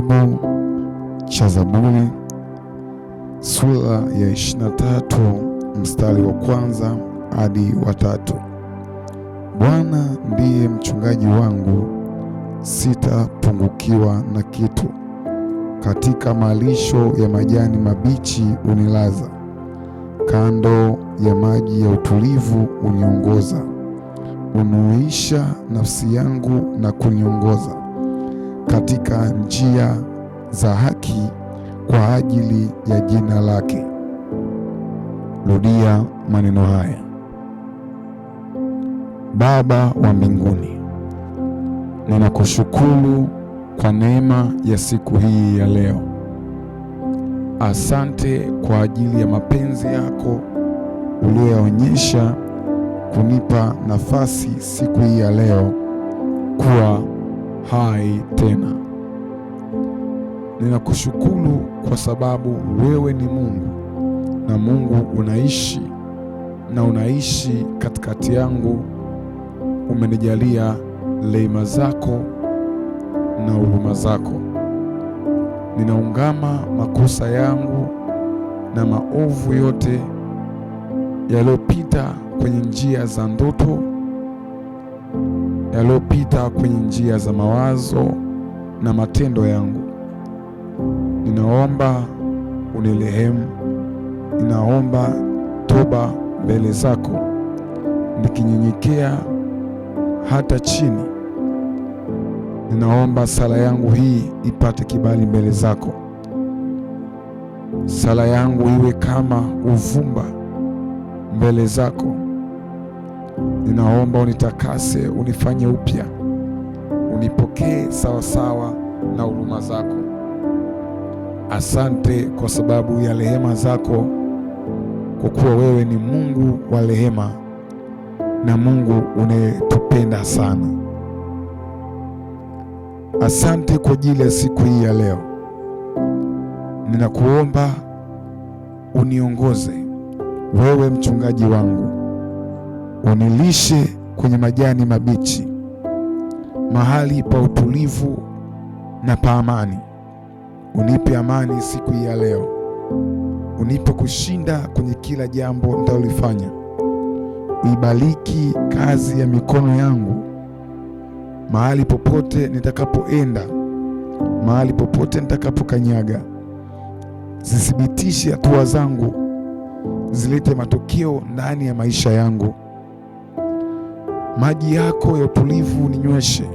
Kitabu cha Zaburi sura ya 23 mstari wa kwanza hadi wa 3. Bwana ndiye mchungaji wangu, sitapungukiwa na kitu. Katika malisho ya majani mabichi unilaza, kando ya maji ya utulivu uniongoza. Unuisha nafsi yangu na kuniongoza katika njia za haki kwa ajili ya jina lake. Rudia maneno haya. Baba wa mbinguni, ninakushukuru kwa neema ya siku hii ya leo. Asante kwa ajili ya mapenzi yako uliyoonyesha kunipa nafasi siku hii ya leo kuwa hai tena. Ninakushukuru kwa sababu wewe ni Mungu na Mungu unaishi katikati yangu. Umenijalia rehema zako na huruma zako. Ninaungama makosa yangu na maovu yote yaliyopita kwenye njia za ndoto, yaliyopita kwenye njia za mawazo na matendo yangu. Ninaomba unirehemu. Ninaomba toba mbele zako, nikinyenyekea hata chini. Ninaomba sala yangu hii ipate kibali mbele zako. Sala yangu iwe kama uvumba mbele zako. Ninaomba unitakase, unifanye upya, unipokee sawasawa na huruma zako. Asante kwa sababu ya rehema zako, kwa kuwa wewe ni Mungu wa rehema na Mungu unayetupenda sana. Asante kwa ajili ya siku hii ya leo. Ninakuomba uniongoze, wewe mchungaji wangu, unilishe kwenye majani mabichi, mahali pa utulivu na pa amani. Unipe amani siku hii ya leo. Unipe kushinda kwenye kila jambo nitalolifanya. Uibariki kazi ya mikono yangu, mahali popote nitakapoenda, mahali popote nitakapokanyaga. Zithibitishe hatua zangu, zilete matokeo ndani ya maisha yangu. Maji yako ya utulivu ninyweshe,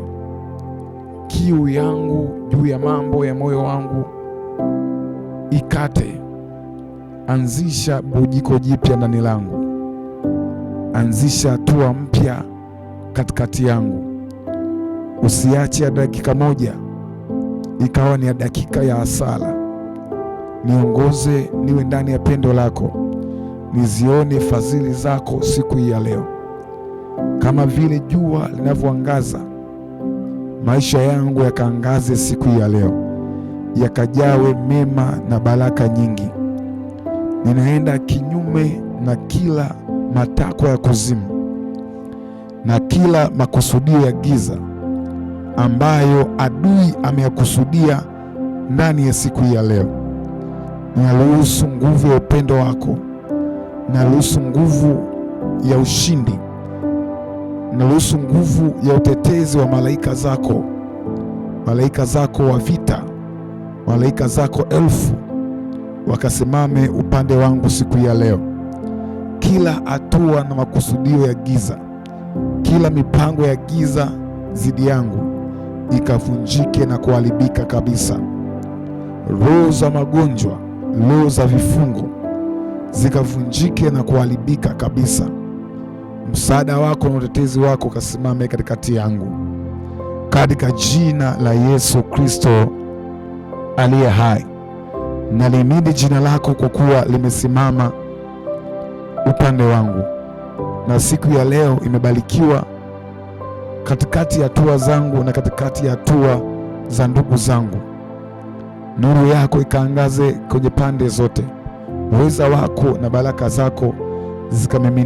kiu yangu juu ya mambo ya moyo wangu ikate. Anzisha bujiko jipya ndani langu, anzisha hatua mpya katikati yangu. Usiache dakika moja ikawa ni dakika ya hasara. Niongoze niwe ndani ya pendo lako, nizione fadhili zako siku hii ya leo. Kama vile jua linavyoangaza, maisha yangu yakaangaze siku hii ya leo, yakajawe mema na baraka nyingi. Ninaenda kinyume na kila matakwa ya kuzimu na kila makusudio ya giza ambayo adui ameyakusudia ndani ya siku hii ya leo. Ninaruhusu nguvu ya upendo wako, ninaruhusu nguvu ya ushindi, ninaruhusu nguvu ya utetezi wa malaika zako, malaika zako wa vita, malaika zako elfu wakasimame upande wangu siku ya leo. Kila hatua na makusudio ya giza, kila mipango ya giza zidi yangu ikavunjike na kuharibika kabisa. Roho za magonjwa, roho za vifungo zikavunjike na kuharibika kabisa. Msaada wako na utetezi wako kasimame katikati yangu, katika jina la Yesu Kristo aliye hai. Nalimidi jina lako kwa kuwa limesimama upande wangu, na siku ya leo imebarikiwa katikati ya hatua zangu na katikati ya hatua za ndugu zangu. Nuru yako ikaangaze kwenye pande zote, uweza wako na baraka zako zikamimina